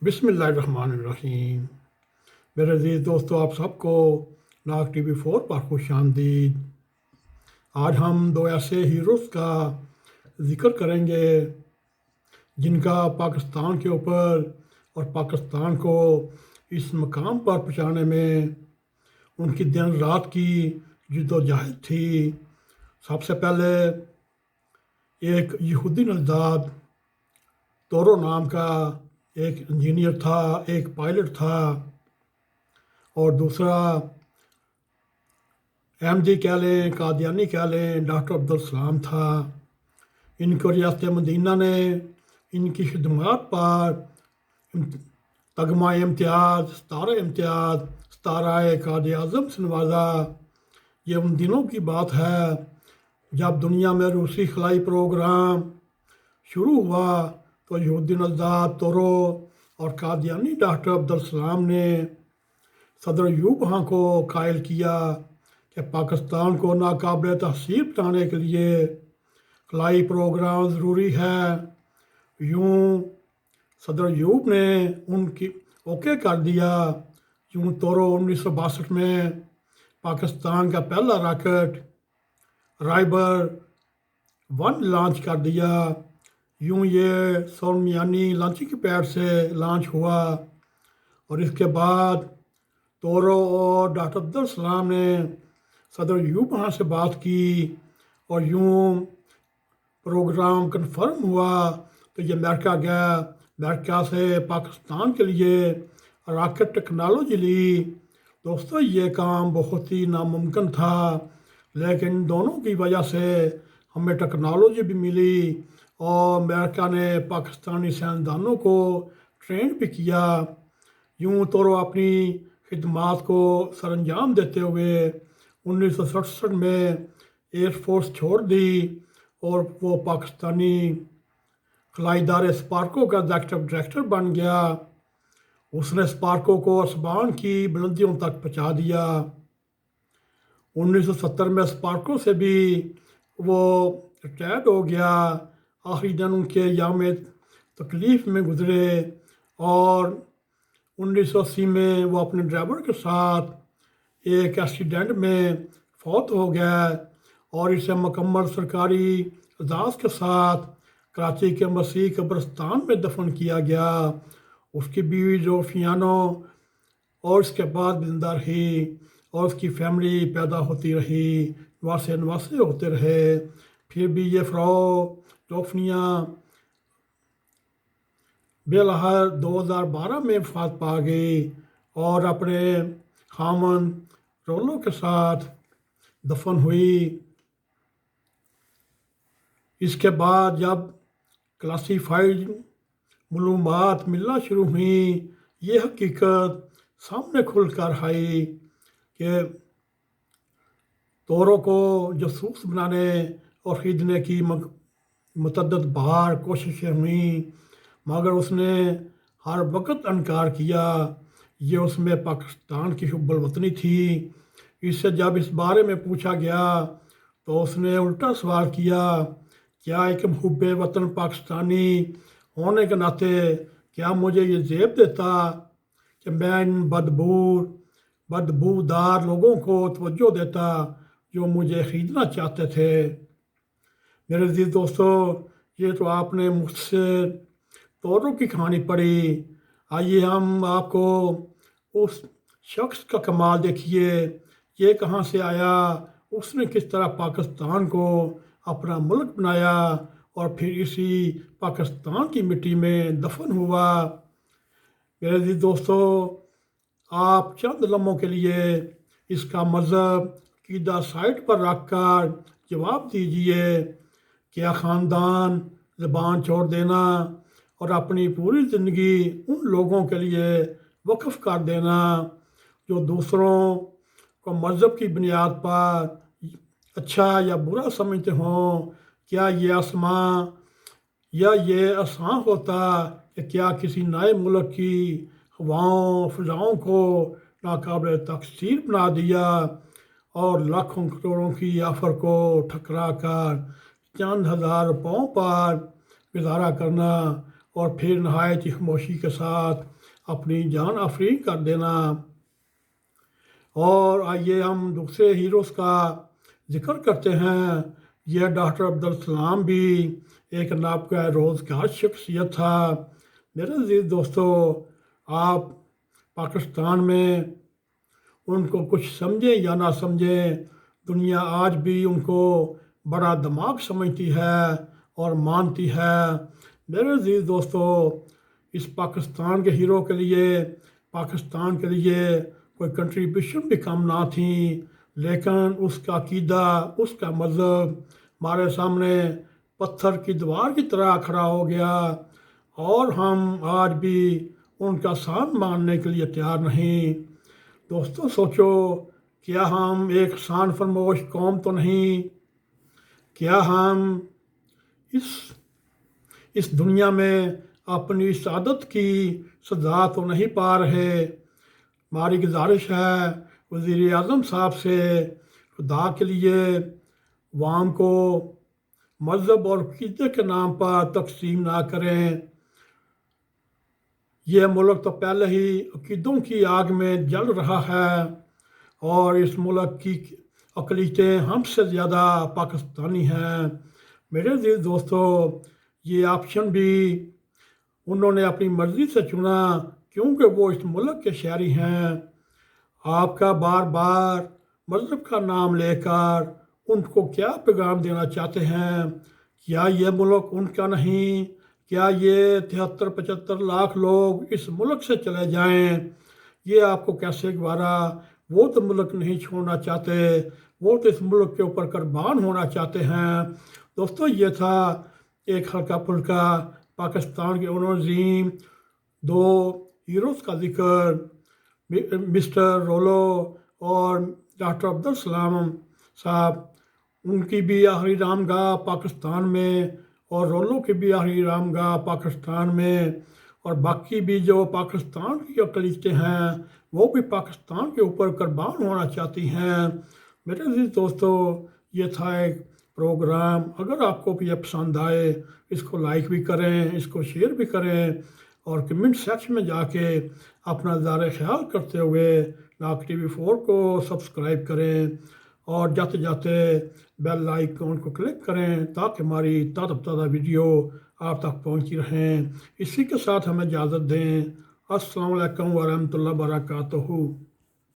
بسم اللہ الرحمن الرحیم۔ میرے عزیز دوستو، آپ سب کو ٹی وی 4 پر خوش آمدید۔ آج ہم دو ایسے ہیروز کا ذکر کریں گے جن کا پاکستان کے اوپر اور پاکستان کو اس مقام پر پہنچانے میں ان کی دن رات کی جد و جہد تھی۔ سب سے پہلے ایک یہودی نژاد تورو نام کا ایک انجینئر تھا، ایک پائلٹ تھا، اور دوسرا احمدی کہہ لیں، قادیانی کہہ لیں، ڈاکٹر السلام تھا۔ ان کو ریاست مدینہ نے ان کی خدمات پر تگمہ امتیاز، ستارہ قائد اعظم سے نوازا۔ یہ ان دنوں کی بات ہے جب دنیا میں روسی خلائی پروگرام شروع ہوا تو یہودی نژاد تورو اور قادیانی ڈاکٹر السلام نے صدر ایوب ہاں کو قائل کیا کہ پاکستان کو ناقابل تحصیل بنانے کے لیے خلائی پروگرام ضروری ہے۔ یوں صدر ایوب نے ان کی اوکے کر دیا۔ یوں تورو 1962 میں پاکستان کا پہلا راکٹ رائبر 1 لانچ کر دیا۔ یوں یہ سولمیانی لانچنگ پیڈ سے لانچ ہوا، اور اس کے بعد تورو اور ڈاکٹر السلام نے صدر ایوب ہاں سے بات کی، اور یوں پروگرام کنفرم ہوا تو یہ امریکہ گیا۔ امریکہ سے پاکستان کے لیے راکٹ ٹیکنالوجی لی۔ دوستو، یہ کام بہت ہی ناممکن تھا، لیکن دونوں کی وجہ سے ہمیں ٹیکنالوجی بھی ملی، اور امریکہ نے پاکستانی سائنسدانوں کو ٹرین بھی کیا۔ یوں تورو اپنی خدمات کو سر انجام دیتے ہوئے 1967 میں ایئر فورس چھوڑ دی، اور وہ پاکستانی خلائی ادارے اسپارکو کا ایگزیکٹو ڈائریکٹر بن گیا۔ اس نے اسپارکو کو آسمان کی بلندیوں تک پہنچا دیا۔ 1970 میں اسپارکو سے بھی وہ ریٹائرڈ ہو گیا۔ آخری دن ان کے ایام تکلیف میں گزرے، اور 1980 میں وہ اپنے ڈرائیور کے ساتھ ایک ایکسیڈنٹ میں فوت ہو گیا، اور اسے مکمل سرکاری اعزاز کے ساتھ کراچی کے مسیح قبرستان میں دفن کیا گیا۔ اس کی بیوی زوفیانو اور اس کے بعد زندہ رہی، اور اس کی فیملی پیدا ہوتی رہی، نواسے ہوتے رہے۔ پھر بھی یہ زوفیاں بالآخر 2012 میں وفات پا گئی، اور اپنے خاوند رولو کے ساتھ دفن ہوئی۔ اس کے بعد جب کلاسیفائڈ معلومات ملنا شروع ہوئیں، یہ حقیقت سامنے کھل کر آئی کہ تورو کو جاسوس بنانے اور خریدنے کی متعدد بار کوششیں ہوئیں، مگر اس نے ہر وقت انکار کیا۔ یہ اس میں پاکستان کی حب الوطنی تھی۔ اس سے جب اس بارے میں پوچھا گیا تو اس نے الٹا سوال کیا، کیا ایک محب وطن پاکستانی ہونے کے ناطے کیا مجھے یہ زیب دیتا کہ میں ان بدبودار لوگوں کو توجہ دیتا جو مجھے خریدنا چاہتے تھے۔ میرے عزیز دوستو، یہ تو آپ نے مختصر تورو کی کہانی پڑھی۔ آئیے ہم آپ کو اس شخص کا کمال دیکھیے، یہ کہاں سے آیا، اس نے کس طرح پاکستان کو اپنا ملک بنایا، اور پھر اسی پاکستان کی مٹی میں دفن ہوا۔ میرے عزیز دوستو، آپ چند لمحوں کے لیے اس کا مذہب عقیدہ سائٹ پر رکھ کر جواب دیجئے، کیا خاندان، زبان چھوڑ دینا اور اپنی پوری زندگی ان لوگوں کے لیے وقف کر دینا جو دوسروں کو مذہب کی بنیاد پر اچھا یا برا سمجھتے ہوں، کیا یہ آسان ہوتا کہ کیا کسی نئے ملک کی ہواؤں فضاؤں کو ناقابل تحصیل بنا دیا، اور لاکھوں کروڑوں کی آفر کو ٹھکرا کر چند ہزار روپوں پر گزارا کرنا، اور پھر نہایت ہی خاموشی کے ساتھ اپنی جان افریق کر دینا۔ اور آئیے ہم دوسرے ہیروز کا ذکر کرتے ہیں۔ یہ ڈاکٹر السلام بھی ایک نابغہ روزگار شخصیت تھا۔ میرے عزیز دوستو، آپ پاکستان میں ان کو کچھ سمجھیں یا نہ سمجھیں، دنیا آج بھی ان کو بڑا دماغ سمجھتی ہے اور مانتی ہے۔ میرے عزیز دوستو، اس پاکستان کے ہیرو کے لیے، پاکستان کے لیے کوئی کنٹریبیوشن بھی کم نہ تھی، لیکن اس کا عقیدہ، اس کا مذہب ہمارے سامنے پتھر کی دیوار کی طرح کھڑا ہو گیا، اور ہم آج بھی ان کا ساتھ ماننے کے لیے تیار نہیں۔ دوستو سوچو، کیا ہم ایک احسان فرموش قوم تو نہیں؟ کیا ہم اس دنیا میں اپنی سعادت کی سزا تو نہیں پا رہے؟ ہماری گزارش ہے وزیر اعظم صاحب سے، خدا کے لیے عوام کو مذہب اور عقیدے کے نام پر تقسیم نہ کریں۔ یہ ملک تو پہلے ہی عقیدوں کی آگ میں جل رہا ہے، اور اس ملک کی اقلیتیں ہم سے زیادہ پاکستانی ہیں۔ میرے عزیز دوستو، یہ آپشن بھی انہوں نے اپنی مرضی سے چنا، کیونکہ وہ اس ملک کے شہری ہیں۔ آپ کا بار بار مذہب کا نام لے کر ان کو کیا پیغام دینا چاہتے ہیں؟ کیا یہ ملک ان کا نہیں؟ کیا یہ 73-75 لاکھ لوگ اس ملک سے چلے جائیں؟ یہ آپ کو کیسے گوارا؟ وہ تو ملک نہیں چھوڑنا چاہتے، وہ تو اس ملک کے اوپر قربان ہونا چاہتے ہیں۔ دوستو، یہ تھا ایک ہلکا پھلکا پاکستان کے ان عظیم دو ہیروز کا ذکر، مسٹر رولو اور ڈاکٹر السلام صاحب۔ ان کی بھی آخری رامگاہ پاکستان میں، اور رولو کی بھی آخری رامگاہ پاکستان میں، اور باقی بھی جو پاکستان کی اقلیتیں ہیں وہ بھی پاکستان کے اوپر قربان ہونا چاہتی ہیں۔ میرے عزیز دوستو، یہ تھا ایک پروگرام۔ اگر آپ کو بھی یہ پسند آئے، اس کو لائک بھی کریں، اس کو شیئر بھی کریں، اور کمنٹ سیکشن میں جا کے اپنا اظہار خیال کرتے ہوئے ن.a.q TV 4 کو سبسکرائب کریں، اور جاتے جاتے بیل آئیکن کو کلک کریں تاکہ ہماری تازہ ویڈیو آپ تک پہنچی رہیں۔ اسی کے ساتھ ہمیں اجازت دیں۔ السلام علیکم ورحمۃ اللہ وبرکاتہ۔